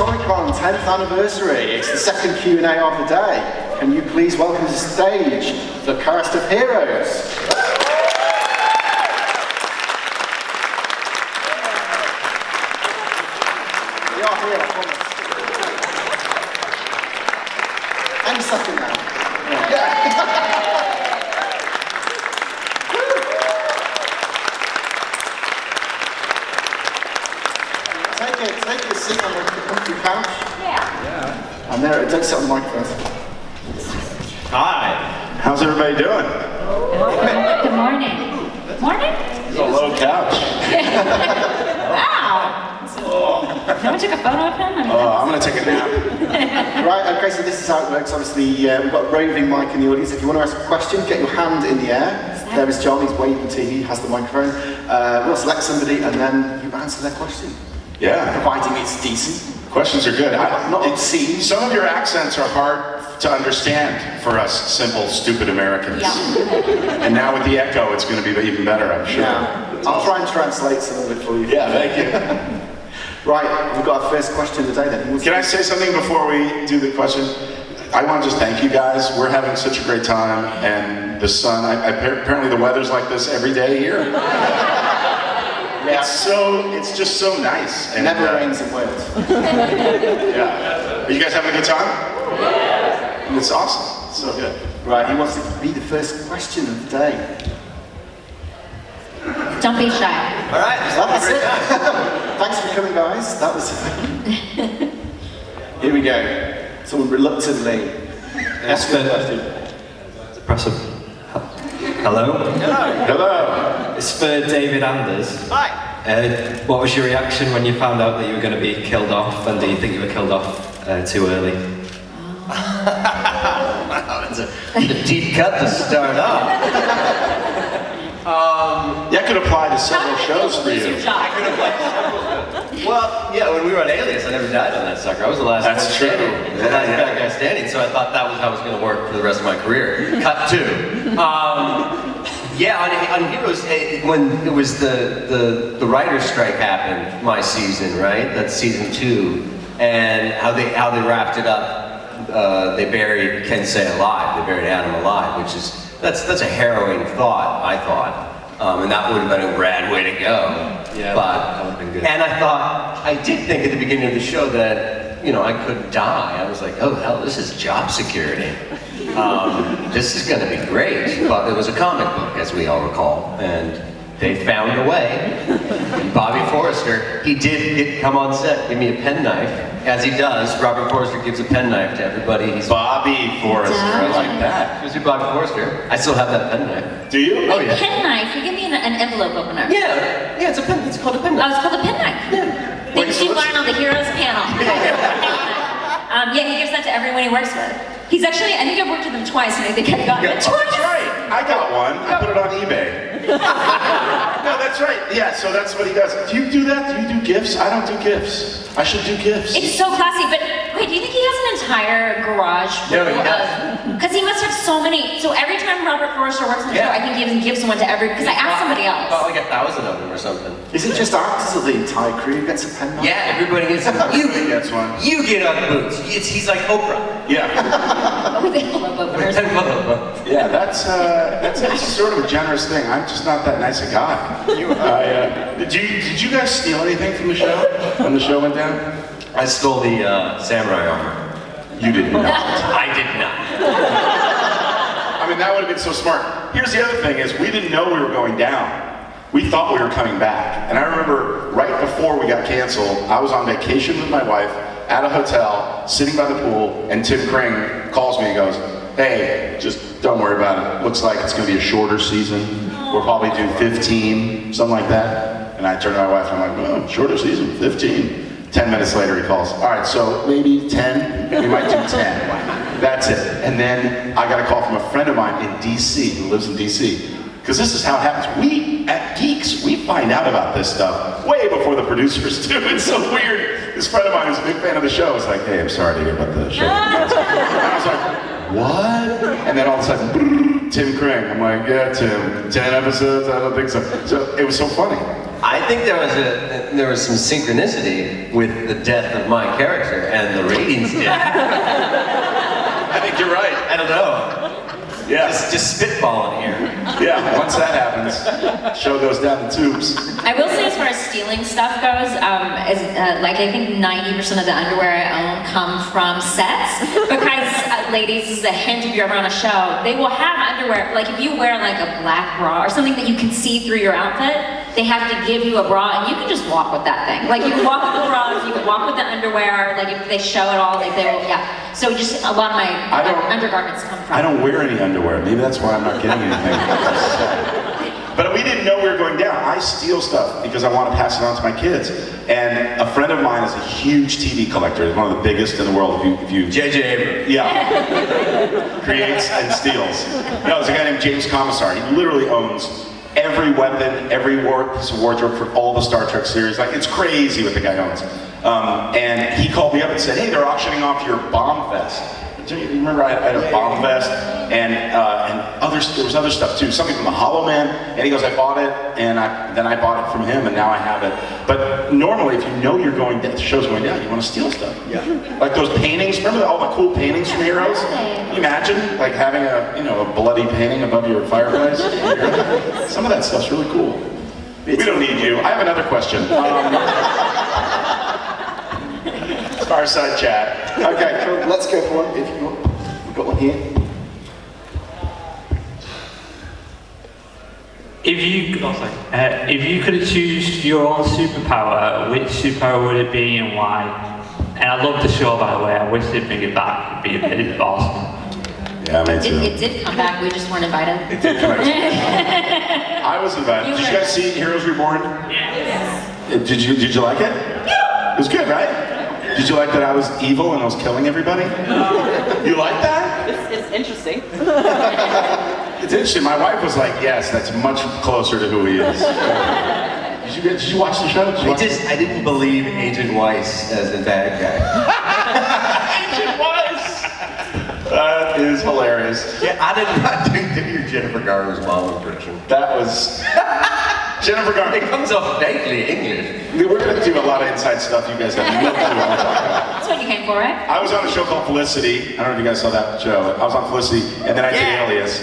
Comic-Con 10th anniversary. It's the second Q&A of the day. Can you please welcome to the stage the cast of Heroes? We are here, I promise. Any second now. Yeah. Take a seat on the comfy couch. Yeah. And there, don't sit on the microphone. Hi. How's everybody doing? Good morning. Morning? It's a low couch. Wow. No one took a photo of him? I'm going to take a nap. Right, okay, so this is how it works. Obviously, we've got a roving mic in the audience. If you want to ask a question, get your hand in the air. There is John, he's waving to you, he has the microphone. We'll select somebody and then you answer their question. Yeah. Providing it's decent. Questions are good. Not obscene. Some of your accents are hard to understand for us simple, stupid Americans. Yeah. And now with the echo, it's going to be even better, I'm sure. Yeah. I'll try and translate some of it for you. Yeah, thank you. Right, we've got our first question of the day then. Can I say something before we do the question? I want to just thank you guys. We're having such a great time, and the sun, apparently the weather's like this every day here. Yeah. It's just so nice. And never rains in Wales. Yeah. Are you guys having a good time? Yeah. It's awesome. It's so good. Right, he wants to be the first question of the day. Don't be shy. All right, That's it. Thanks for coming, guys. That was Here we go. Someone reluctantly ask the question. Impressive. Hello? Hello. It's for David Anders. Hi. What was your reaction when you found out that you were going to be killed off, and do you think you were killed off too early? Wow, that's a deep cut to start off. That could apply to several shows for you. Well, yeah, when we were on Alias, I never died on that sucker. I was the last That's one true. standing. The last bad guy standing, so I thought that was how it was going to work for the rest of my career. Cut two. Yeah, on Heroes, when it was the writer's strike happened, my season, right? That's season 2, and how they wrapped it up. They buried Kensei alive. They buried Adam alive, which is that's a harrowing thought. I thought. And that would have been a rad way to go. Yeah, but, that would have been good. And I thought, I did think at the beginning of the show that, you know, I could die. I was like, oh hell, this is job security. This is gonna be great. But it was a comic book, as we all recall, and they found a way. And Bobby Forrester, he did come on set, give me a penknife. As he does, Robert Forrester gives a penknife to everybody. He's Bobby Forrester, I like that. It was Bobby Forrester. I still have that penknife. Do you? Oh yeah. Penknife. You give me an envelope opener. Yeah, it's a pen. It's called a penknife. Oh, it's called a penknife. Yeah. Things you learn on the Heroes panel. Yeah, he gives that to everyone he works with. He's actually, I think I've worked with him twice, and I think I've gotten it Oh, twice. that's right. I got one. I put it on eBay. No, that's right. Yeah, so that's what he does. Do you do that? Do you do gifts? I don't do gifts. I should do gifts. It's so classy, but wait, do you think he has an entire garage full No, he of... doesn't. Because he must have so many, so every time Robert Forrester works on the show, I think he even gives one to every, because I asked somebody else. About like 1,000 of them or something. Is it just actors or the entire crew who gets a penknife? Yeah, everybody gets them. You That's one. You get on boots. He's like Oprah. Yeah. Oh, the envelope openers. Yeah, that's sort of a generous thing. I'm just not that nice a guy. Did you guys steal anything from the show when the show went down? I stole the samurai armor. You did not. I did not. I mean, that would have been so smart. Here's the other thing is we didn't know we were going down. We thought we were coming back. And I remember right before we got canceled, I was on vacation with my wife at a hotel, sitting by the pool, and Tim Kring calls me and goes, hey, just don't worry about it. Looks like it's gonna be a shorter season. We'll probably do 15, something like that. And I turned to my wife and I'm like, oh, shorter season, 15. 10 minutes later he calls, all right, so maybe 10? We might do 10. That's it. And then I got a call from a friend of mine in DC, who lives in DC. Because this is how it happens. We, at Geeks, we find out about this stuff way before the producers do. It's so weird. This friend of mine who's a big fan of the show was like, hey, I'm sorry to hear about the show. And I was like, what? And then all of a sudden, Tim Kring. I'm like, yeah, Tim, 10 episodes? I don't think so. So it was so funny. I think there was some synchronicity with the death of my character and the ratings did. I think you're right. I don't know. Yeah. Just spitballing here. Yeah, once that happens, show goes down the tubes. I will say, as far as stealing stuff goes, like I think 90% of the underwear I own come from sets because, ladies, this is a hint if you're ever on a show, they will have underwear, like if you wear like a black bra or something that you can see through your outfit, they have to give you a bra and you can just walk with that thing. Like you can walk with the bras, you can walk with the underwear, like if they show it all, like they will, yeah. So just a lot of my undergarments come from. I don't wear any underwear. Maybe that's why I'm not getting anything. But we didn't know we were going down. I steal stuff because I want to pass it on to my kids. And a friend of mine is a huge TV collector. He's one of the biggest in the world. If you J.J. Abrams. Yeah. Creates and steals. No, there's a guy named James Commissar. He literally owns every weapon, every piece of wardrobe for all the Star Trek series. Like, it's crazy what the guy owns. And he called me up and said, hey, they're auctioning off your bomb vest. Do you remember I had a bomb vest and there was other stuff too, something from the Hollow Man, and he goes, I bought it, and then I bought it from him, and now I have it. But normally, if you know you're going down, the show's going down, you want to steal stuff. Yeah. Like those paintings, remember all the cool paintings from Heroes? Can you imagine like having a bloody painting above your fireplace? Some of that stuff's really cool. We don't need you. I have another question. Fireside chat. Okay, cool. Let's go for one. If you want, we've got one here. If you could choose your own superpower, which superpower would it be and why? And I love the show, by the way. I wish they'd bring it back. It'd be awesome. Yeah, me too. It did come back, we just weren't invited. It did come back. I was invited. Did you guys see Heroes Reborn? Yes. Did you like it? It was good, right? Did you like that I was evil and I was killing everybody? You like that? It's interesting. It's interesting. My wife was like, yes, that's much closer to who he is. Did you watch the show? I didn't believe Agent Weiss as the bad guy. Agent Weiss! That is hilarious. Yeah, I did not do your Jennifer Garner's mom impression. That was... Jennifer Garner. It comes off vaguely English. We're going to do a lot of inside stuff you guys have no clue what we're talking about. That's what you came for, right? I was on a show called Felicity. I don't know if you guys saw that show. I was on Felicity, and then I did Alias.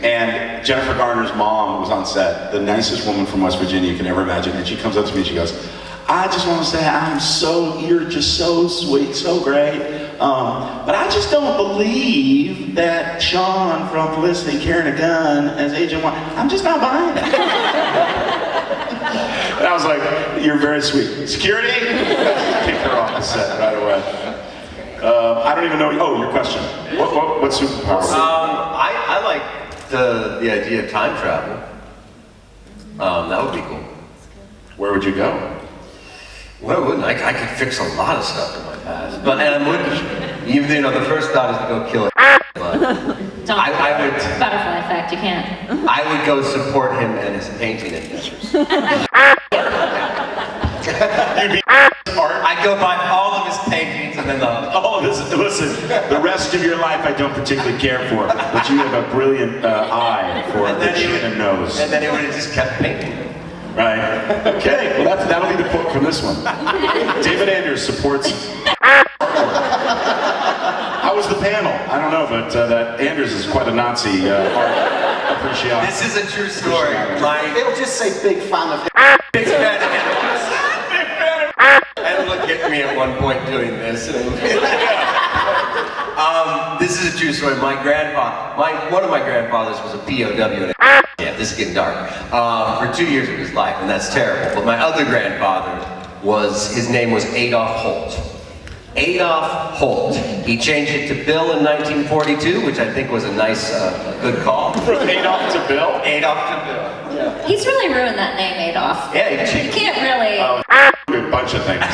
And Jennifer Garner's mom was on set, the nicest woman from West Virginia you can ever imagine. And she comes up to me and she goes, I just want to say you're just so sweet, so great. But I just don't believe that Sean from Felicity carrying a gun as Agent One. I'm just not buying it. And I was like, you're very sweet. Security? Kick her off the set right away. I don't even know. Oh, your question. What superpower? I like the idea of time travel. That would be cool. Where would you go? Well, wouldn't I could fix a lot of stuff in my past. But and I wouldn't. Even the first thought is to go kill it. But Don't. I would. Butterfly effect, you can't. I would go support him and his painting endeavors. You'd be I'd go buy all of his paintings and then listen, the rest of your life I don't particularly care for, but you have a brilliant eye for the chin and nose. And then he would have just kept painting. Right. Okay, well that'll be the quote from this one. David Anders supports How was the panel? I don't know, but that Anders is quite a Nazi art appreciation. This is a true story. It'll just say big fan of him. Big fan of him. And look at me at one point doing this. This is a true story. My grandpa, one of my grandfathers was a POW. Yeah, this is getting dark. For 2 years of his life, and that's terrible. But my other grandfather his name was Adolf Holt. Adolf Holt. He changed it to Bill in 1942, which I think was a nice, good call. From Adolf to Bill? Adolf to Bill. Yeah. He's really ruined that name, Adolf. Yeah, You can't really... A bunch of things. I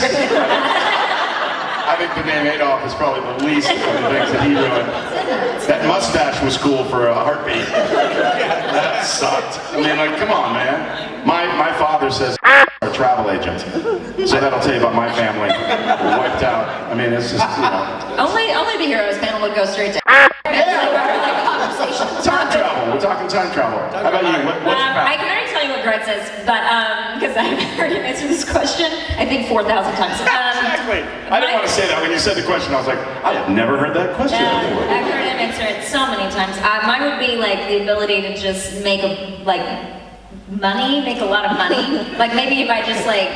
think the name Adolf is probably the least of the things that he ruined. That mustache was cool for a heartbeat. That sucked. I mean, like, come on, man. My father says a travel agent. So that'll tell you about my family. We're wiped out. I mean, it's just, Only the Heroes panel would go straight to... Like, conversation. Time travel. We're talking time travel. How about you? What's your power? I can already tell you what Greg says, but because I've heard him answer this question, I think 4,000 times. Exactly. I didn't want to say that when you said the question. I was like, I have never heard that question before. I've heard him answer it so many times. Mine would be like the ability to just make money, make a lot of money. Like maybe if I just like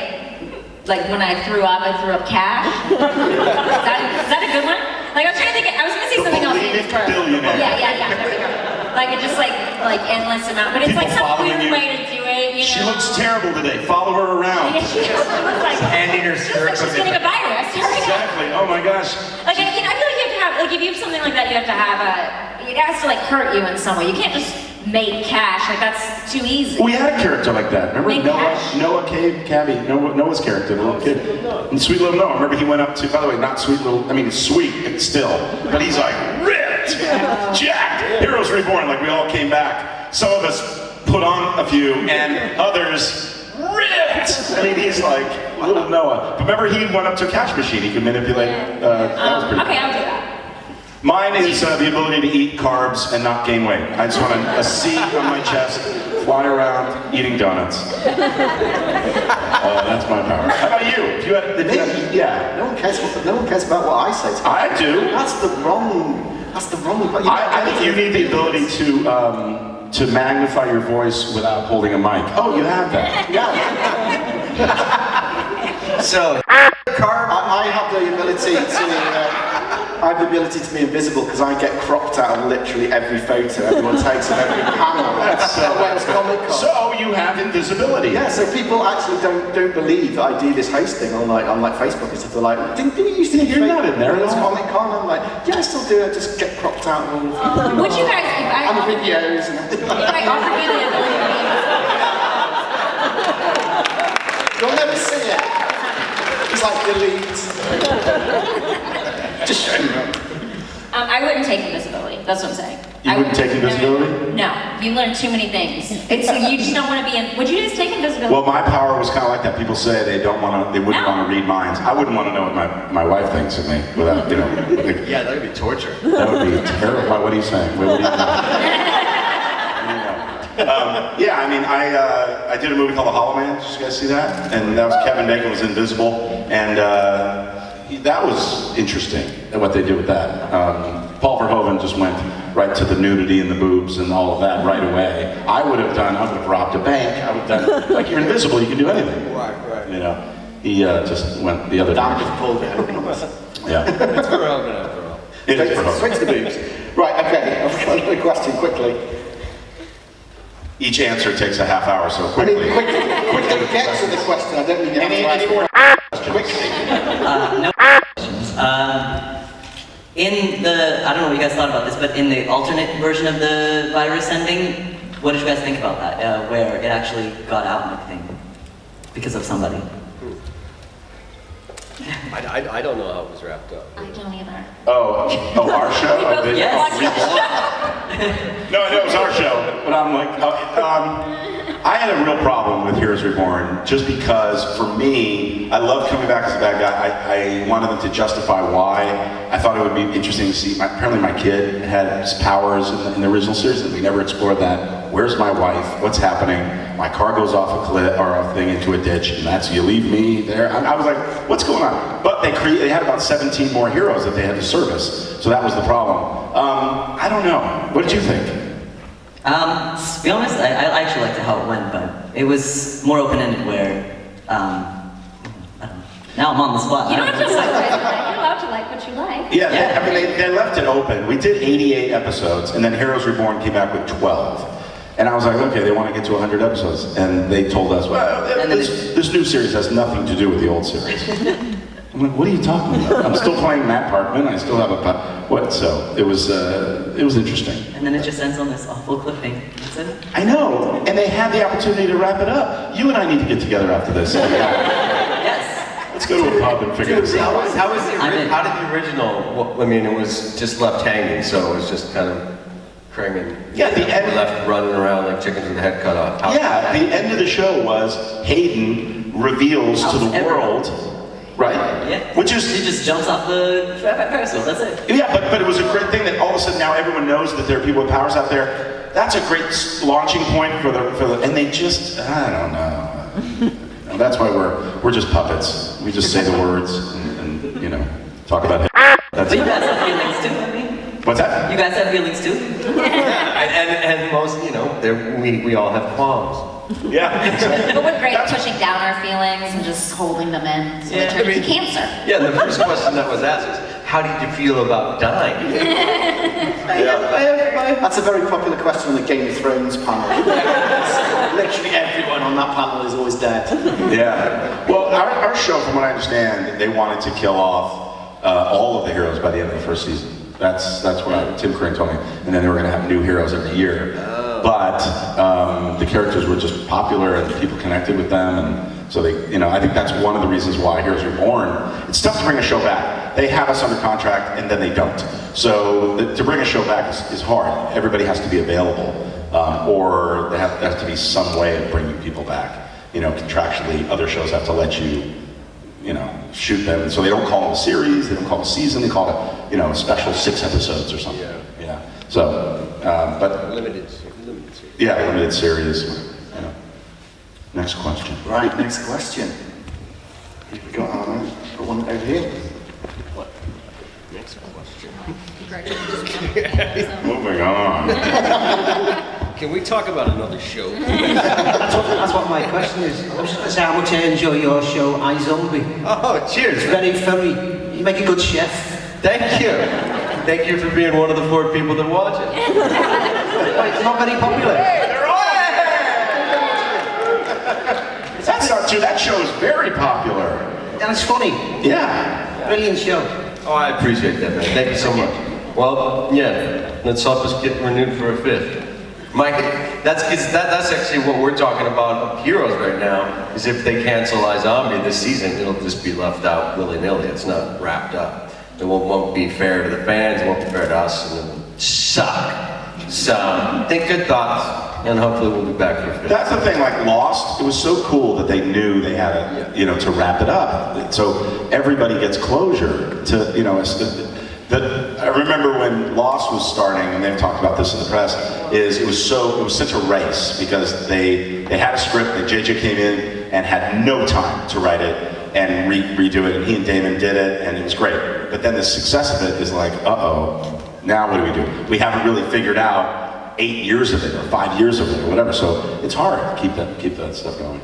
when I threw up cash. Is that a good one? Like I was trying to think. I was gonna say something else. Billionaire. Yeah. There we go. Like it just like endless amount, but it's People like some following weird you. way to do it. You know? She looks terrible today. Follow her around. Yeah, she looks like Handing her she skirt looks like she's getting a virus. Exactly. Oh my gosh. Like I feel like you have to have like if you have something like that, you have to have it has to like hurt you in some way. You can't just make cash. Like that's too easy. We had a character like that. Remember Make cash? Noah Cabby, Noah's character, the little kid. And Sweet Little Noah. Remember he went up to, by the way, not sweet little, I mean it's sweet still, but he's like ripped, jacked. Heroes Reborn, like we all came back. Some of us put on a few and others ripped. I mean he's like little Noah. But remember he went up to a cash machine, he could manipulate, that was pretty Okay, I'll do that. Mine is the ability to eat carbs and not gain weight. I just want a C on my chest, fly around eating donuts. That's my power. How about you? If you had, yeah. No one cares about what I say. I do. That's the wrong. I think you need the ability to magnify your voice without holding a mic. Oh, you have that. Yeah. So, I have the ability to. I have the ability to be invisible because I get cropped out of literally every photo everyone takes of every panel. Comic-Con. So you have invisibility. Yeah, so people actually don't believe that I do this hosting on Facebook and stuff. They're like, didn't you used to do You're not in there. It's Comic-Con. I'm like, yeah, I still do it. Just get cropped out of all. Would you guys, if I And the offered videos and if I offered you the ability to be you'll never see it. It's like delete. Just show me. I wouldn't take invisibility. That's what I'm saying. You wouldn't take invisibility? No, you learn too many things. It's you just don't want to be in. Would you just take invisibility? Well, my power was kind of like that. People say they wouldn't want to read minds. I wouldn't want to know what my wife thinks of me without, like, yeah, that would be torture. that would be terrible. What are you saying? What do you yeah, I mean, I did a movie called The Hollow Man. Did you guys see that? And that was Kevin Bacon was invisible, and that was interesting. What they did with that. Paul Verhoeven just went right to the nudity and the boobs and all of that right away. I would have robbed a bank. I would have done like you're invisible. You can do anything. Right. You know, he just went the other Damn, direction. just pulled it. Yeah, It's Verhoeven after all. it is Verhoeven. Switch the boobs. Right, okay, I've got another question quickly. Each answer takes a half hour, so I mean, quickly. quickly get to the question. I don't mean you have to Any more ask quickly. No questions. In the, I don't know what you guys thought about this, but in the alternate version of the virus ending, what did you guys think about that? Where it actually got out and everything because of somebody. I don't know how it was wrapped up. I don't either. Oh, our show? We both Yes. watched the show. No, I know it was our show, but I'm like, I had a real problem with Heroes Reborn just because, for me, I love coming back as a bad guy. I wanted them to justify why. I thought it would be interesting to see. Apparently, my kid had his powers in the original series, and we never explored that. Where's my wife? What's happening? My car goes off a cliff or a thing into a ditch, and that's you leave me there. I was like, what's going on? But they had about 17 more heroes that they had to service, so that was the problem. I don't know. What did you think? To be honest, I actually liked how it went, but it was more open-ended where, I don't know. Now I'm on the spot. You don't have to like what you like. You're allowed to like what you like. Yeah, I mean, they left it open. We did 88 episodes, and then Heroes Reborn came back with 12. And I was like, okay, they want to get to 100 episodes. And they told us, well, this new series has nothing to do with the old series. I'm like, what are you talking about? I'm still playing Matt Parkman. I still have a So it was interesting. And then it just ends on this awful cliffhanger. That's it. I know, and they had the opportunity to wrap it up. You and I need to get together after this. Yes. Let's go to a pub and figure this out. How did the original? I mean, it was just left hanging, so it was just kind of Krang and Yeah, the end. left running around like chickens with the head cut off. Yeah, the end of the show was Hayden reveals to the world, right? Yeah. Which is, He just jumps off the periscope. That's it. yeah, but it was a great thing that all of a sudden now everyone knows that there are people with powers out there. that's a great launching point for the, and they just, I don't know. And that's why we're just puppets. We just say the words and you know, talk about it. That's But you it. guys have feelings too, I mean. What's that? You guys have feelings too? And most, you know, we all have qualms. Yeah. But we're great at pushing down our feelings and just holding them in so they turn into cancer. Yeah, the first question that was asked is, how did you feel about dying? That's a very popular question on the Game of Thrones panel. Literally everyone on that panel is always dead. Yeah. Well, our show, from what I understand, they wanted to kill off all of the heroes by the end of the first season. That's what Tim Curran told me. And then they were going to have new heroes every year. But the characters were just popular and people connected with them. And so they, you know, I think that's one of the reasons why Heroes Reborn, it's tough to bring a show back. They have us under contract and then they don't. So to bring a show back is hard. Everybody has to be available. Or there has to be some way of bringing people back. You know, contractually, other shows have to let you, you know, shoot them. And so they don't call it a series, they don't call it a season, they call it, you know, a special 6 episodes or something. Yeah. So, but Limited series. yeah, limited series. Yeah. Next question. Right, next question. We got one over here. Next question. Moving on. Can we talk about another show? That's what my question is. I was just going to say how much I enjoy your show, iZombie. Oh, cheers. It's very funny. You make a good chef. Thank you. Thank you for being one of the 4 people that watch it. It's not very popular. They're all. That's not true. That show is very popular. And it's funny. Yeah. Brilliant show. Oh, I appreciate that, man. Thank you so much. Well, yeah, let's help us get renewed for a 5th. Mike, that's actually what we're talking about of Heroes right now, is if they cancel iZombie this season, it'll just be left out willy-nilly. It's not wrapped up. It won't be fair to the fans, it won't be fair to us, and it'll suck. So, think good thoughts, and hopefully we'll be back for a 5th. That's the thing, like Lost, it was so cool that they knew they had to, you know, to wrap it up. So everybody gets closure to, you know, I remember when Lost was starting, and they've talked about this in the press, it was such a race because they had a script that JJ came in and had no time to write it and redo it, and he and Damon did it, and it was great. But then the success of it is like, uh-oh, now what do? We haven't really figured out 8 years of it or 5 years of it or whatever, so it's hard to keep that stuff going.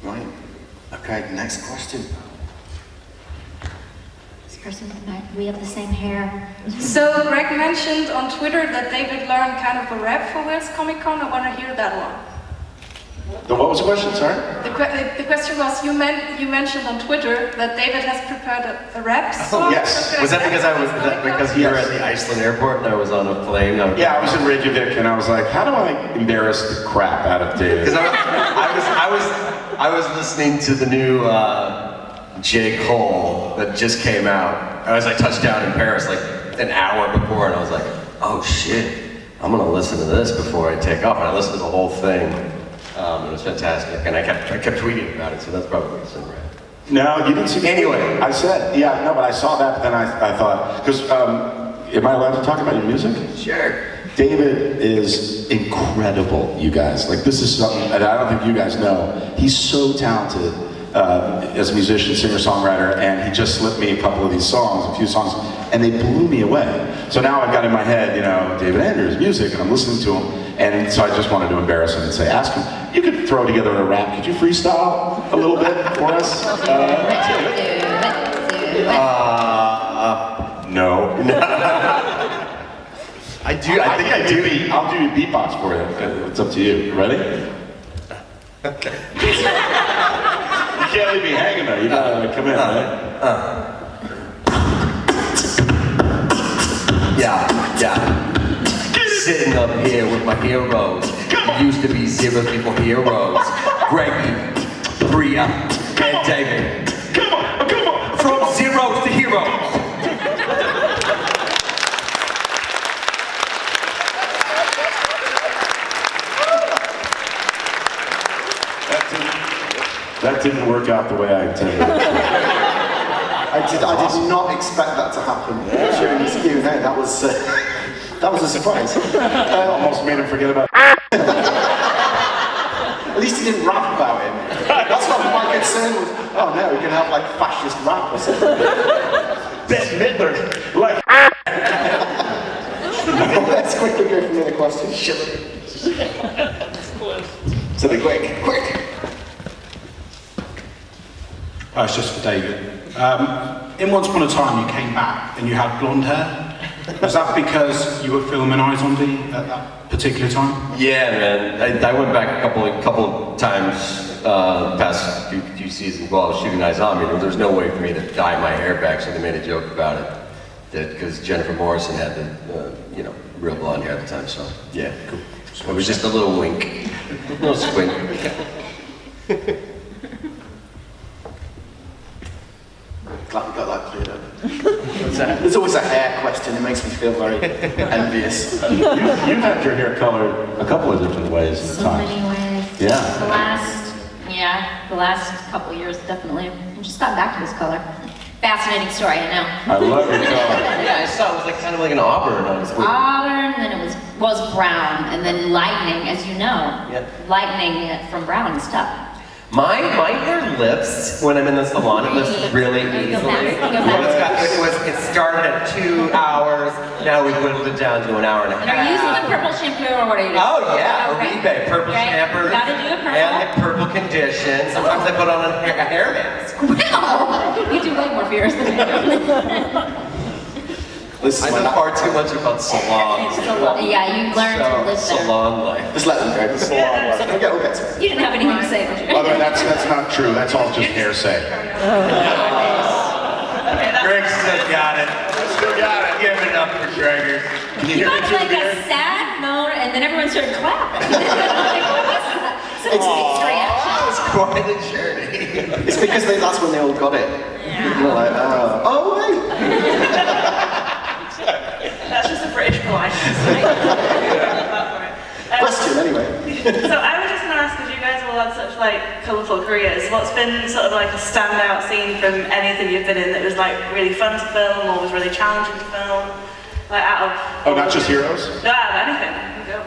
Right. Okay, next question. This person, we have the same hair. So Greg mentioned on Twitter that David learned kind of a rap for West Comic Con. I want to hear that one. What was the question, sorry? The question was, you mentioned on Twitter that David has prepared a rap song. Yes. Was that because you were at the Iceland airport and I was on a plane? Yeah, I was in Reykjavik and I was like, how do I embarrass the crap out of David? Because I was listening to the new J. Cole that just came out. I was like touched down in Paris like an hour before, and I was like, oh shit, I'm gonna listen to this before I take off. And I listened to the whole thing. It was fantastic, and I kept tweeting about it, so that's probably what's in right. No, you didn't see me. Anyway. I said, yeah, no, but I saw that, but then I thought, because, am I allowed to talk about your music? Sure. David is incredible, you guys. Like, this is something that I don't think you guys know. He's so talented as a musician, singer-songwriter, and he just slipped me a few songs, and they blew me away. So now I've got in my head, you know, David Andrews' music, and I'm listening to him, and so I just wanted to embarrass him and say, ask him, you could throw together a rap, could you freestyle a little bit for us? No. I think I do. I'll do a beatbox for you. It's up to you. You ready? Okay. You can't leave me hanging though. You gotta come in, right? Yeah. Sitting up here with my heroes. Used to be zeros before heroes. Greggy, Bria, and David. Come on. From zeros to heroes. That didn't work out the way I intended. I did not expect that to happen during this Q&A. That was That was a surprise. Almost made him forget about. At least he didn't rap about him. That's what my concern was. Oh no, we're gonna have like fascist rap or something. Bette Midler, like. Let's quickly go for another question. Something quick. It's just for David. In Once Upon a Time, you came back and you had blonde hair. Was that because you were filming iZombie at that particular time? Yeah, man. I went back a couple of times past few seasons while I was shooting iZombie. There was no way for me to dye my hair back, so they made a joke about it. Because Jennifer Morrison had the real blonde hair at the time. So yeah, cool. It was just a little wink, a little squint. Glad we got that cleared up. There's always a hair question. It makes me feel very envious. You've had your hair colored a couple of different ways in the So time. many ways. Yeah. The last couple of years, definitely. I just got back to this color. Fascinating story, I know. I love your color. Yeah, I saw it was like kind of like an auburn. Auburn, then it was brown, and then lightening, as you know. Yep. Lightening it from brown is tough. My hair lifts when I'm in the salon. It lifts really easily. It started at 2 hours. Now we've whittled it down to an hour and a half. Are you using the purple shampoo or what are you doing? Oh yeah, Okay. Oribe, purple Okay. shampoo. Gotta do a purple. And the purple condition. Sometimes I put on a hair mask. Wow! You do way more for yours than I do. I know far too much about salons. Yeah, you learn to live there. Salon life. Just let them go. The salon life. We'll get to it. You didn't have anything to say, did you? By the way, that's not true. That's all just hearsay. Greg still got it. Still got it. Give it up for Gregor. You got like a sad moan, and then everyone started clapping. Like, what was that? Such mixed reaction. It's quite a journey. It's because that's when they all got it. People are like, oh wait. That's just a British politeness. Question anyway. So I was just going to ask, because you guys have all had such like colourful careers, what's been sort of like a standout scene from anything you've been in that was like really fun to film or was really challenging to film? Like out of... Oh, not just Heroes? No, out of anything. Go.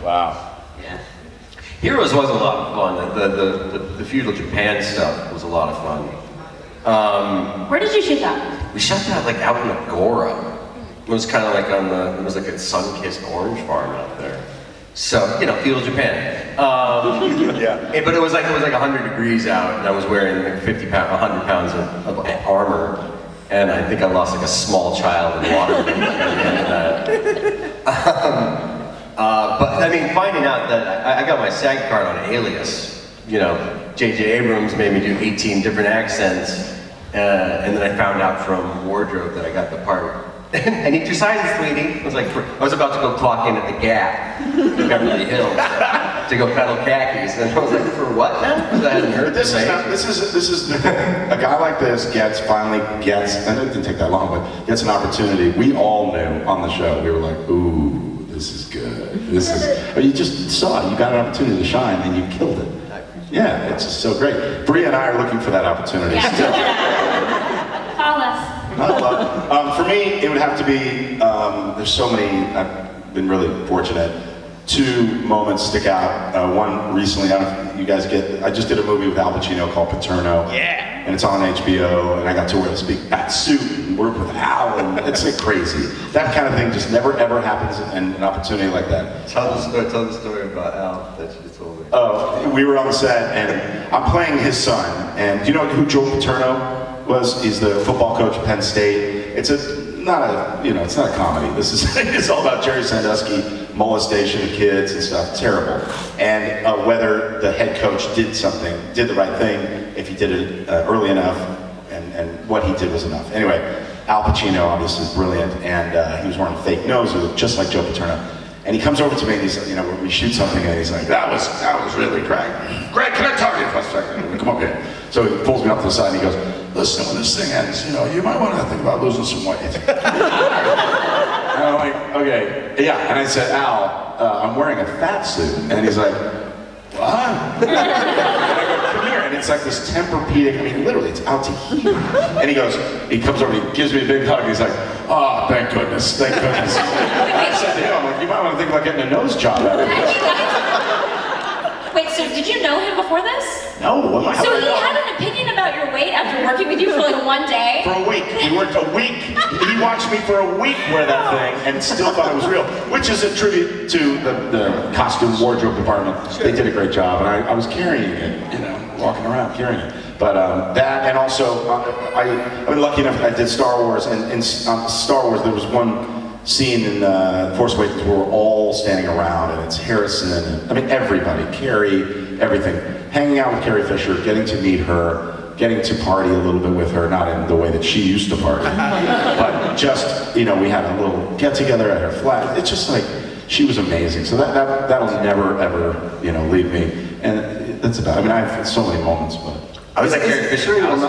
Wow. Yeah. Heroes was a lot of fun. The feudal Japan stuff was a lot of fun. Where did you shoot that? We shot that like out in Agora. It was kind of like it was like a sun-kissed orange farm out there. So, feudal Japan. Yeah. But it was like 100 degrees out, and I was wearing like 100 pounds of armor, and I think I lost like a small child in water. But I mean, finding out that I got my SAG card on Alias, J.J. Abrams made me do 18 different accents, and then I found out from Wardrobe that I got the part. I need your sizes, sweetie. I was about to go clock in at the Gap in Beverly Hills to go peddle khakis, and I was like, for what now? Because I hadn't heard This is the thing. A guy like this finally gets, and it didn't take that long, but gets an opportunity. We all knew on the show. We were like, ooh, this is good. But you just saw it. You got an opportunity to shine, and you killed it. Yeah, it's just so great. Bria and I are looking for that opportunity. Yeah. Call us. For me, it would have to be, there's so many, I've been really fortunate. 2 moments stick out. One recently, I don't know if you guys I just did a movie with Al Pacino called Paterno. Yeah. And it's on HBO, and I got to wear this big fat suit and work with Al, and it's like crazy. That kind of thing just never ever happens in an opportunity like that. Tell the story about Al that you told me. Oh, we were on the set, and I'm playing his son, and do you know who Joe Paterno was? He's the football coach at Penn State. It's not a comedy. It's all about Jerry Sandusky, molestation of kids and stuff. Terrible. And whether the head coach did the right thing, if he did it early enough, and what he did was enough. Anyway, Al Pacino obviously is brilliant, and he was wearing a fake nose, who looked just like Joe Paterno. And he comes over to me and he's, we shoot something, and he's like, that was really Greg. Greg, can I talk to you for a second? Come up here. So he pulls me up to the side and he goes, listen, when this thing ends, you might want to think about losing some weight. And I'm like, okay, yeah. And I said, Al, I'm wearing a fat suit. And he's like, what? And I go, come here. And It's like this Tempur-Pedic. I mean, literally, it's out to here. And he comes over, he gives me a big hug, and he's like, "Oh, thank goodness, thank goodness." I said to him, I'm like, "You might want to think about getting a nose job out of this." Wait, so did you know him before this? No, what? So he had an opinion about your weight after working with you for like one day? For a week. We worked a week. He watched me for a week wear that thing and still thought it was real, which is a tribute to the costume wardrobe department. They did a great job, and I was carrying it, you know, walking around carrying it. But that, and also, I've been lucky enough, I did Star Wars, and in Star Wars there was one scene in Force Awakens where we're all standing around, and it's Harrison, and I mean everybody, Carrie, everything. Hanging out with Carrie Fisher, getting to meet her, getting to party a little bit with her, not in the way that she used to party, but just, you know, we had a little get-together at her flat. It's just like, she was amazing. So that'll never, ever, you know, leave me. And that's about it. I mean, I've had so many moments, but... I was like Carrie Fisher. Sorry, I'm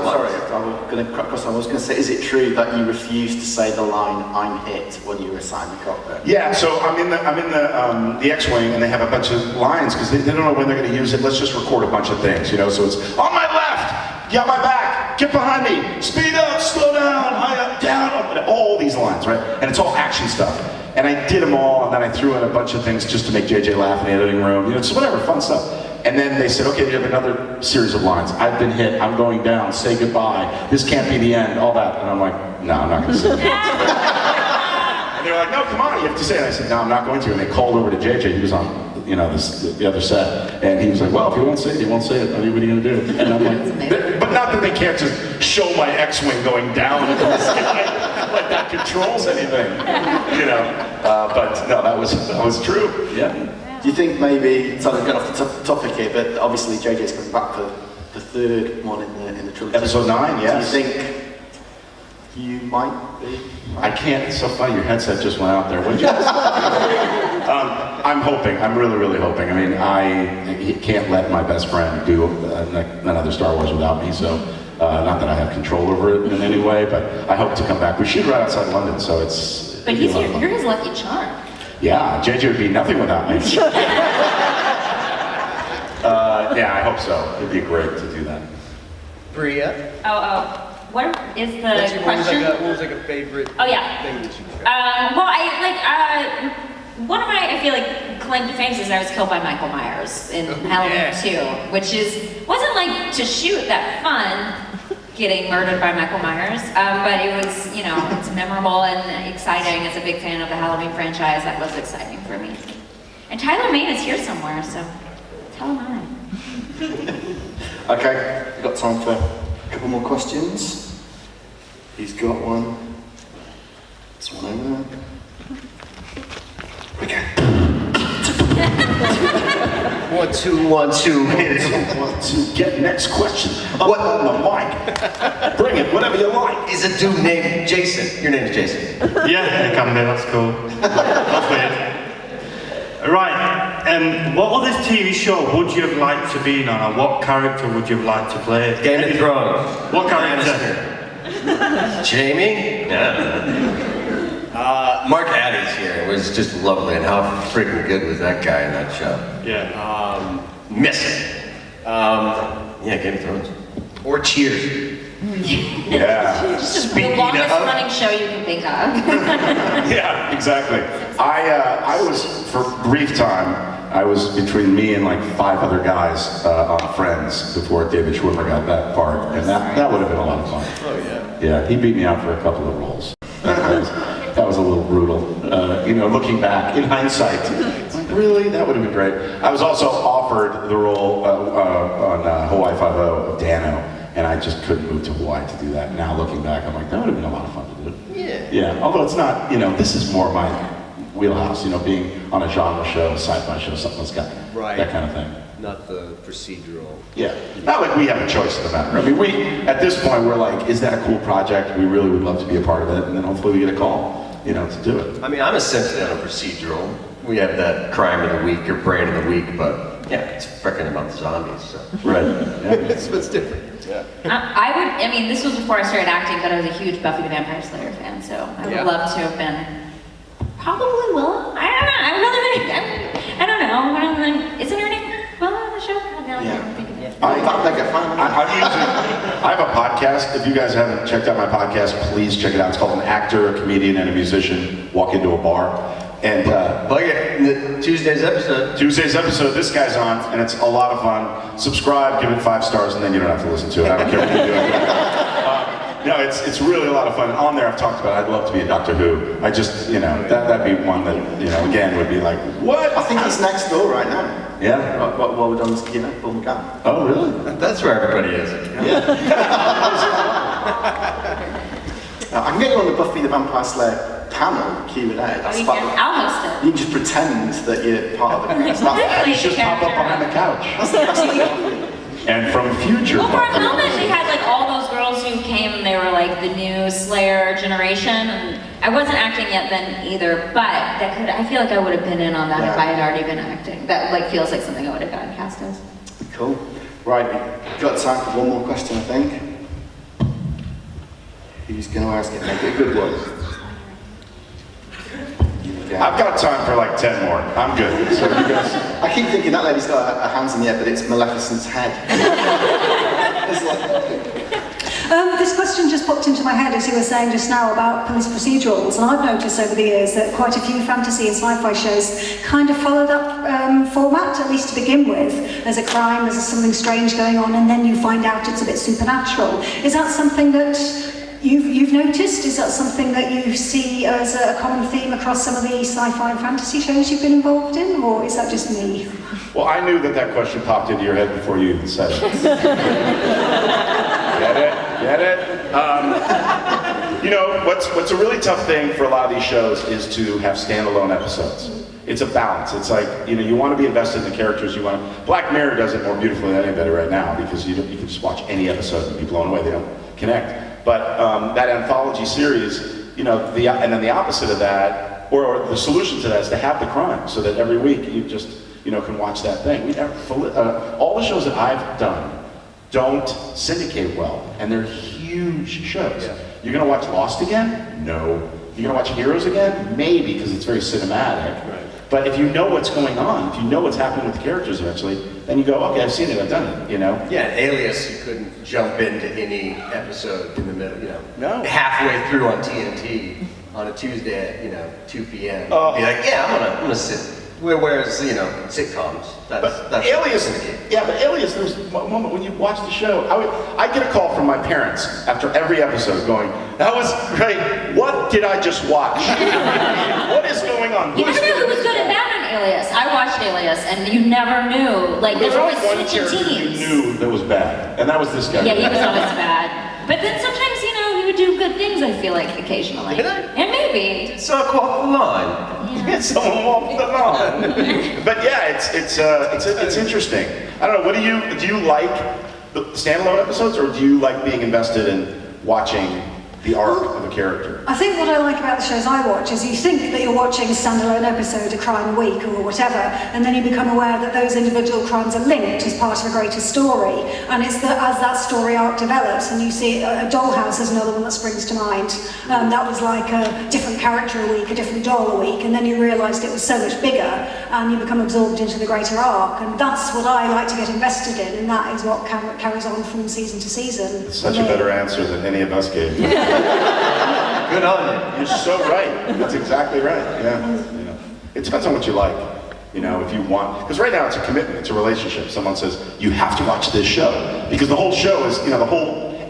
going to cross. I was going to say, is it true that you refused to say the line "I'm hit" when you were sat in the cockpit? Yeah, so I'm in the X-wing, and they have a bunch of lines because they don't know when they're going to use it. Let's just record a bunch of things, you know. So it's on my left, get my back, get behind me, speed up, slow down, high up, down, up, all these lines, right? And it's all action stuff. And I did them all, and then I threw in a bunch of things just to make JJ laugh in the editing room, you know, just whatever, fun stuff. And then they said, okay, you have another series of lines. I've been hit, I'm going down, say goodbye, this can't be the end, all that. And I'm like, no, I'm not going to say that. And they're like, no, come on, you have to say it. I said, no, I'm not going to. And they called over to JJ, he was on, you know, the other set. And he was like, well, if you won't say it, you won't say it. I mean, what are you going to do? And I'm like, but not that they can't just show my X-Wing going down into the sky, like that controls anything, you know. But no, that was true, yeah. Do you think maybe, sorry, I've got off the topic here, but obviously JJ's coming back for the third one in the trilogy. Episode 9, yes. Do you think you might be? I can't, it's so funny, your headset just went out there. What'd you I'm hoping, I'm really, really hoping. I mean, I can't let my best friend do another Star Wars without me, so not that I have control over it in any way, but I hope to come back. We shoot right outside London, so it's... But you're his lucky charm. Yeah, JJ would be nothing without me. Yeah, I hope so. It'd be great to do that. Bria? What is the question? What was like a favorite thing that you tried? Well, one of my, I feel like, claim to fame is I was killed by Michael Myers in Halloween 2, which wasn't like to shoot that fun, getting murdered by Michael Myers, but it was, you know, it's memorable and exciting. As a big fan of the Halloween franchise, that was exciting for me. And Tyler Mane is here somewhere, so tell him hi. Okay, we've got time for a couple more questions. He's got one. This one over there. Okay. 1, 2, 1, 2. Hit it. 1, 2. Get next question. What on the mic? Bring it, whatever you like. Is a dude named Jason. Your name's Jason. Yeah, it can be, that's cool. That's weird. Right, what other TV show would you have liked to be on, or what character would you have liked to play? Game of Thrones. What character? Jamie? No. Mark Addy's here. It was just lovely, and how freaking good was that guy in that show? Yeah. Missing. Yeah, Game of Thrones. Or Cheers. Yeah. The longest running show you can think of. Yeah, exactly. I was, for a brief time, I was between me and like 5 other guys on Friends before David Schwimmer got that part, and that would have been a lot of fun. Oh yeah. Yeah, he beat me out for a couple of roles. That was a little brutal. You know, looking back, in hindsight, like, really? That would have been great. I was also offered the role on Hawaii Five-0 of Dano, and I just couldn't move to Hawaii to do that. Now looking back, I'm like, that would have been a lot of fun to do. Yeah. Yeah, although it's not, you know, this is more my wheelhouse, you know, being on a genre show, a sci-fi show, something that's got that kind of thing. Not the procedural. Yeah, not like we have a choice in the matter. I mean, at this point, we're like, is that a cool project? We really would love to be a part of it, and then hopefully we get a call, you know, to do it. I mean, I'm essentially on a procedural. We have that crime of the week or brain of the week, but yeah, it's freaking about the zombies. So. Right. Yeah. It's what's different. Yeah. I mean, this was before I started acting, but I was a huge Buffy the Vampire Slayer fan, so I would love to have been. Probably Willow. I don't know. I don't know. Isn't her name Willow on the show? Yeah. I'm a mega fan. I have a podcast. If you guys haven't checked out my podcast, please check it out. It's called An Actor, a Comedian, and a Musician Walk Into a Bar. And Plug it in the Tuesday's episode. This guy's on, and it's a lot of fun. Subscribe, give it 5 stars, and then you don't have to listen to it. I don't care what you do. No, it's really a lot of fun. On there, I've talked about I'd love to be a Doctor Who. I just, that'd be one that, again, would be like, what? I think he's next door right now. Yeah. While we're done, Paul McGann. Oh, really? That's where everybody is. I can get you on the Buffy the Vampire Slayer panel, Q&A. That's fun. I'll host it. You can just pretend that you're part of the cast. You just pop up behind the couch. That's the And from future Well, for a Buffy. moment, we had like all those girls who came and they were like the new Slayer generation. And I wasn't acting yet then either, but I feel like I would have been in on that if I had already been acting. That like feels like something I would have gotten cast as. Cool. Right, we've got time for one more question, I think. Who's going to ask it? Make it a good one. I've got time for like 10 more. I'm good. So you guys. I keep thinking that lady's got her hands in the air, but it's Maleficent's head. It's like, This question just popped into my head as you were saying just now about police procedurals, and I've noticed over the years that quite a few fantasy and sci-fi shows kind of follow that format, at least to begin with. There's a crime, there's something strange going on, and then you find out it's a bit supernatural. Is that something that you've noticed? Is that something that you see as a common theme across some of the sci-fi and fantasy shows you've been involved in, or is that just me? Well, I knew that question popped into your head before you even said it. Get it? What's a really tough thing for a lot of these shows is to have standalone episodes. It's a balance. It's like, you want to be invested in the characters. Black Mirror does it more beautifully than anybody right now because you can just watch any episode and be blown away. They don't connect. But that anthology series, and then the opposite of that, or the solution to that is to have the crime so that every week you just, can watch that thing. All the shows that I've done don't syndicate well, and they're huge shows. Yeah. You're gonna watch Lost again? No. You're gonna watch Heroes again? Maybe, because it's very cinematic. Right. But if you know what's going on, if you know what's happening with the characters eventually, then you go, okay, I've seen it, I've done it, Yeah, Alias, you couldn't jump into any episode in the middle, No. halfway through on TNT on a Tuesday at, 2 p.m. Be like, yeah, I'm gonna sit. Whereas, sitcoms, that's Alias, but Alias, there was one moment when you watch the show, I'd get a call from my parents after every episode going, that was great, what did I just watch? What is going on? You never knew who was good and bad on Alias. I watched Alias, and you never knew. Like, there were always switching teams. You knew that was bad, and that was this guy. Yeah, he was always bad. But then sometimes, he would do good things, I feel like, occasionally. Did I? And maybe. So I walk the line. Yeah. Someone walked the line. But yeah, it's interesting. I don't know, do you like the standalone episodes, or do you like being invested in watching the arc of a character? I think what I like about the shows I watch is you think that you're watching a standalone episode, a crime a week or whatever, and then you become aware that those individual crimes are linked as part of a greater story. And it's that as that story arc develops, and you see a Dollhouse is another one that springs to mind. That was like a different character a week, a different doll a week, and then you realised it was so much bigger, and you become absorbed into the greater arc. And that's what I like to get invested in, and that is what carries on from season to season. It's such a better answer than any of us gave. Good on you. You're so right. That's exactly right. Yeah. It depends on what you like. If you want, because right now it's a commitment, it's a relationship. Someone says you have to watch this show because the whole show is,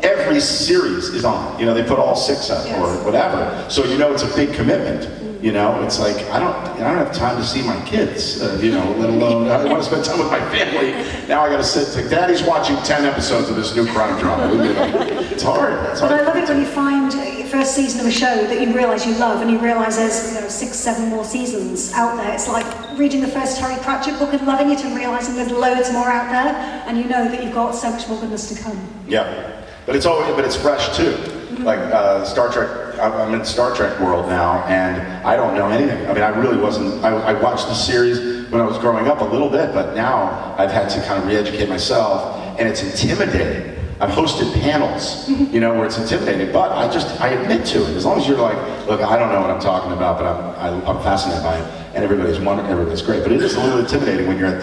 every series is on. They put all 6 up or whatever. So it's a big commitment. It's like I don't have time to see my kids. Let alone I want to spend time with my family. Now I got to sit. Like, Daddy's watching 10 episodes of this new crime drama. It's hard. But I love it when you find first season of a show that you realise you love, and you realise there's 6, 7 more seasons out there. It's like reading the first Terry Pratchett book and loving it, and realising there's loads more out there, and you know that you've got so much more goodness to come. Yeah, but it's fresh too. Like Star Trek. I'm in the Star Trek world now, and I don't know anything. I mean, I really wasn't. I watched the series when I was growing up a little bit, but now I've had to kind of re-educate myself, and it's intimidating. I've hosted panels, where it's intimidating, but I admit to it. As long as you're like, look, I don't know what I'm talking about, but I'm fascinated by it, and everybody's great. But it is a little intimidating when you're at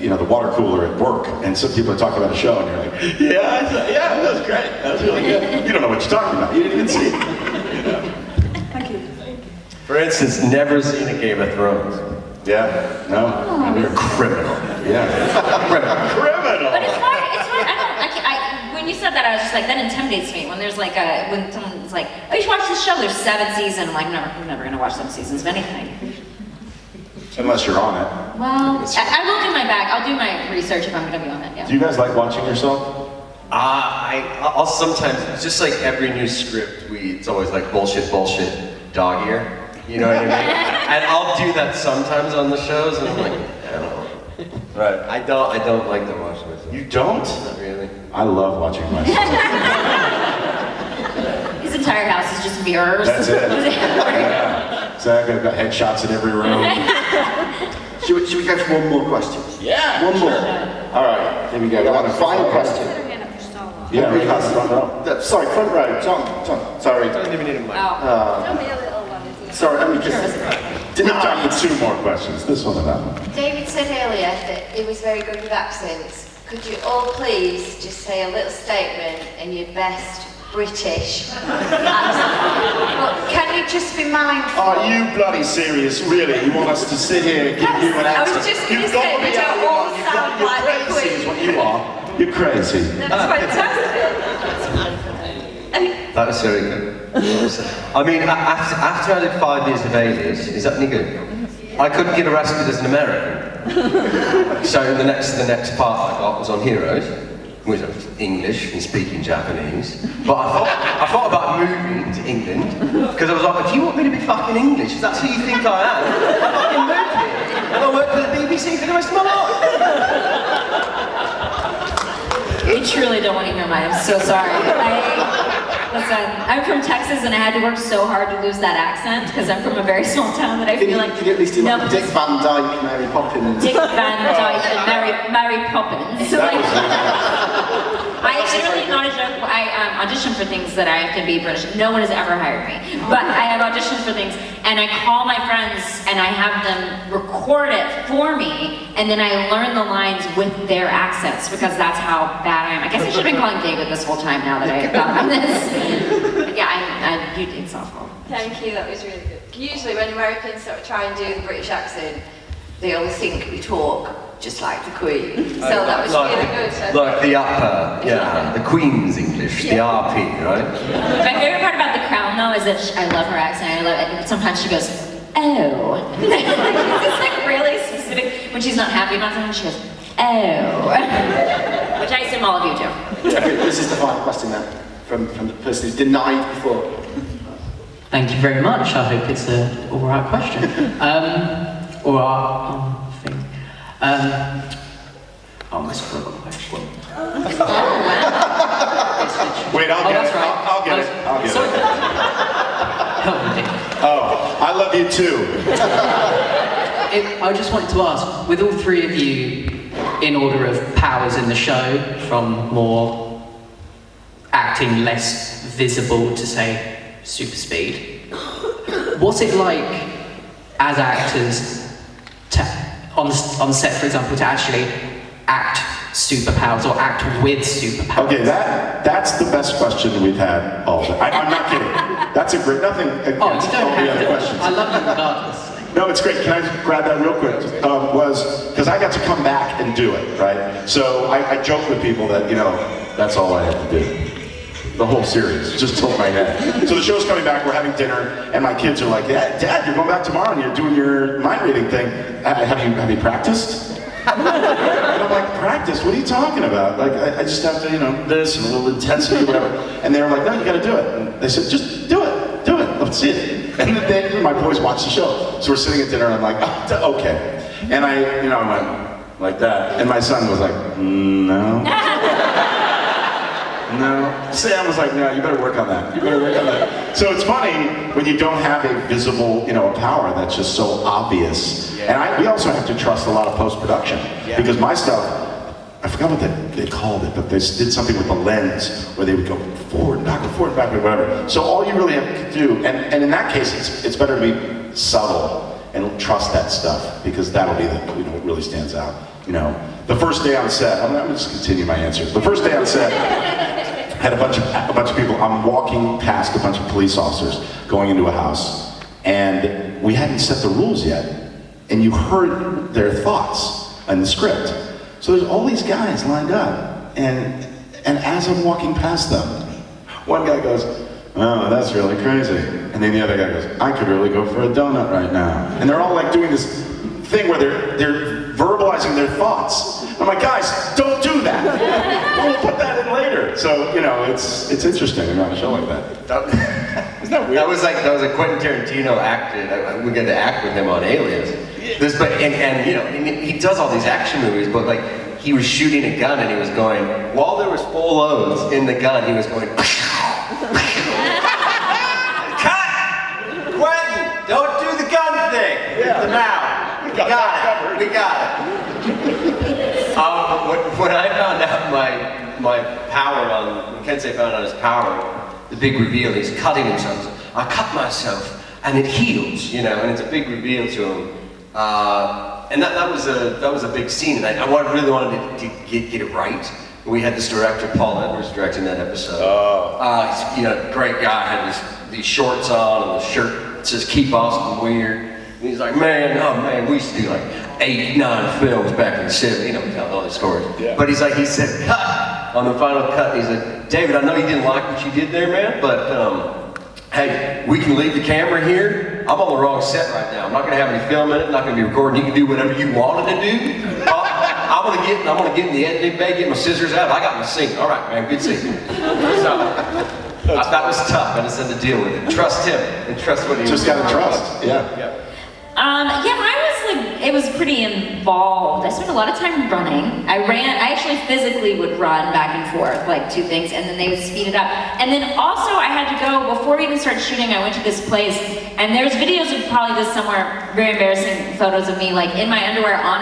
the water cooler at work, and some people are talking about a show, and you're like, yeah, that was great. That was really good. You don't know what you're talking about. You didn't even see it. Thank you. For instance, never seen a Game of Thrones. Yeah, no, You're a criminal. yeah. Criminal! But it's hard. When you said that, I was just like, that intimidates me. When there's like when someone's like, oh, you should watch this show. There's 7 seasons. I'm like, no, I'm never gonna watch 7 seasons of anything. Unless you're on it. Well, I will do my back. I'll do my research if I'm gonna be on it. Yeah. Do you guys like watching yourself? I'll sometimes, it's just like every new script, it's always like bullshit, dog ear. You know what I mean? And I'll do that sometimes on the shows, and I'm like, I don't know. Right. I don't like to watch myself. You don't? Not really. I love watching myself. His entire house is just mirrors. That's it. Yeah. Exactly. I've got headshots in every room. Should we go for one more question? Yeah. One more. All right, here we go. We'll have a final question. Yeah, we have front row. Sorry, front row. John, sorry. I don't even need a mic. Sorry, only because... We have time for 2 more questions. This one and that one. David said earlier that he was very good with accents. Could you all please just say a little statement in your best British accent? But can you just be mindful? Are you bloody serious, really? You want us to sit here and give you an I was accent? just going to You've got say, to be we don't out of your all mind. sound You're like the crazy is what Queen. you are. You're crazy. That's fantastic. That was very good. I mean, after I did 5 years of Alias, is that any good? I couldn't get arrested as an American. So the next part I got was on Heroes, which was English and speaking Japanese. But I thought about moving to England, because I was like, if you want me to be fucking English, if that's who you think I am, I'll fucking move here. And I'll work for the BBC for the rest of my life. You truly don't want to hear mine. I'm so sorry. Listen, I'm from Texas and I had to work so hard to lose that accent because I'm from a very small town that I feel like... Can you at least do like Dick Van Dyke, Mary Poppins? Dick Van Dyke and Mary Poppins. So like, I really not a joke. I audition for things that I have to be British. No one has ever hired me, but I have auditioned for things, and I call my friends and I have them record it for me, and then I learn the lines with their accents because that's how bad I am. I guess I should have been calling David this whole time now that I thought about this. Yeah, it's awful. Thank you, that was really good. Usually when Americans sort of try and do the British accent, they all think we talk just like the Queen. So that was really good. Like the upper, the Queen's English, the RP, right? My favorite part about The Crown, though, is that I love her accent. I love it. Sometimes she goes, oh. It's like really specific. When she's not happy about something, she goes, oh. Which I assume all of you do. Okay, this is the final question then, from the person who's denied before. Thank you very much. I hope it's an alright question. Thing. I almost forgot the question. Wait, I'll get it. I'll get it. Help me. Oh, I love you too. I just wanted to ask, with all 3 of you in order of powers in the show, from more acting less visible to say super speed, what's it like as actors on set, for example, to actually act superpowers or act with superpowers? Okay, that's the best question we've had all day. I'm not kidding. That's a great, nothing against all the other questions. I love you regardless. No, it's great. Can I just grab that real quick? Was because I got to come back and do it, right? So I joke with people that, that's all I have to do. The whole series, just tilt my head. So the show's coming back, we're having dinner, and my kids are like, Dad, you're going back tomorrow and you're doing your mind reading thing. Have you practiced? And I'm like, practice? What are you talking about? Like, I just have to, this and a little intensity, whatever. And they were like, no, you gotta do it. And they said, just do it, let's see it. And then my boys watched the show. So we're sitting at dinner and I'm like, oh, okay. And I went like that. And my son was like, no. No. Sam was like, no, you better work on that. So it's funny when you don't have a visible, a power that's just so obvious. Yeah. And we also have to trust a lot of post-production. Yeah. Because my stuff, I forgot what they called it, but they did something with the lens where they would go forward and backward, whatever. So all you really have to do, and in that case, it's better to be subtle and trust that stuff, because that'll be the, you know, what really stands out. You know, the first day on set, I'm gonna just continue my answer. The first day on set, had a bunch of people. I'm walking past a bunch of police officers going into a house, and we hadn't set the rules yet, and you heard their thoughts in the script. So there's all these guys lined up, and as I'm walking past them, one guy goes, "Oh, that's really crazy," and then the other guy goes, "I could really go for a donut right now," and they're all like doing this thing where they're verbalizing their thoughts. I'm like, guys, don't do that. We'll put that in later. So, you know, it's interesting to run a show like that. Isn't that weird? That was like Quentin Tarantino acted. We got to act with him on Aliens. And you know, he does all these action movies, but like he was shooting a gun and he was going, while there was full loads in the gun, he was going, cut! Quentin, don't do the gun thing. Yeah. Now, we got it. When I found out my power when Kensei found out his power, the big reveal, he's cutting himself. I cut myself and it heals, you know, and it's a big reveal to him. And that was a big scene, and I really wanted to get it right. We had this director, Paul Edwards, directing that episode. He's, you know, great guy, had these shorts on and the shirt says "Keep Austin Weird." And he's like, man, we used to do like 8, 9 films back in the 70s, you know, telling all these stories. Yeah. But he said, cut, on the final cut. He said, David, I know you didn't like what you did there, man, but hey, we can leave the camera here. I'm on the wrong set right now. I'm not gonna have any film in it, I'm not gonna be recording. You can do whatever you wanted to do. I'm gonna get in the editing bay, get my scissors out. I got my scene. All right, man, good scene. So, that was tough. I just had to deal with it. Trust him and trust what he just gotta trust. Yeah. It was pretty involved. I spent a lot of time running. I actually physically would run back and forth, like 2 things, and then they would speed it up. And then also I had to go, before we even started shooting, I went to this place, and there's videos of probably this somewhere, very embarrassing photos of me, like in my underwear on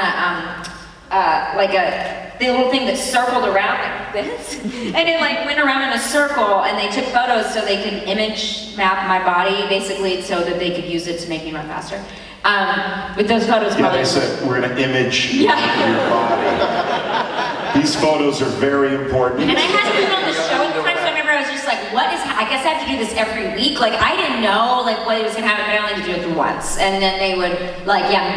the little thing that circled around like this. And it like went around in a circle, and they took photos so they could image map my body, basically, so that they could use it to make me run faster. With those photos, they said we're gonna image your body. These photos are very important. And I hadn't been on the show at the time, so I remember I was just like, I guess I have to do this every week. Like, I didn't know like what it was gonna happen, but I only had to do it once. And then they would,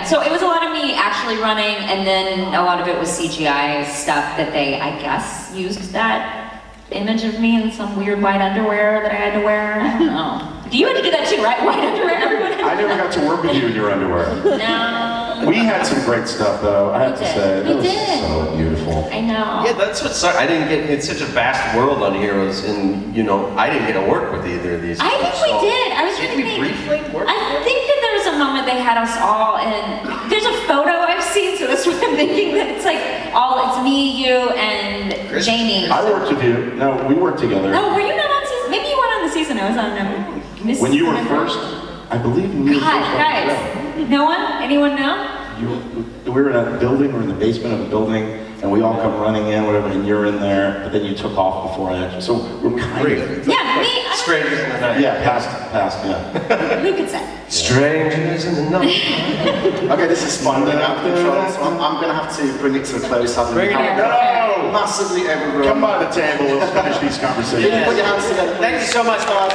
so it was a lot of me actually running, and then a lot of it was CGI stuff that they, I guess, used that image of me in some weird white underwear that I had to wear. I don't know. You had to do that too, right? White underwear, everyone had I never got to work with you in your underwear. No. We had some great stuff, though. I have to say, it was so beautiful. I know. Yeah, that's what sucked. I didn't get. It's such a vast world on Heroes, and you know, I didn't get to work with either of these. I think we did. I was trying to think. I think that there was a moment they had us all in. There's a photo I've seen, so that's what I'm thinking. That it's like it's me, you, and Jamie. I worked with you. No, we worked together. No, were you not on season? Maybe you weren't on the season. I was on when you were first, I believe when you were first. Guys, no one? Anyone know? We were in a building, we're in the basement of a building, and we all come running in, whatever, and you're in there, but then you took off before I actually, so we're kind of... Yeah, me. Strangers in the night. Yeah, past, yeah. Who could say? Strangers in the night. Okay, this is fun then out of control, so I'm going to have to bring it to a close. Bring it in. No! Massively overrun. Come by the table, we'll finish these conversations. Put your hands together. Thank you so much, Bob.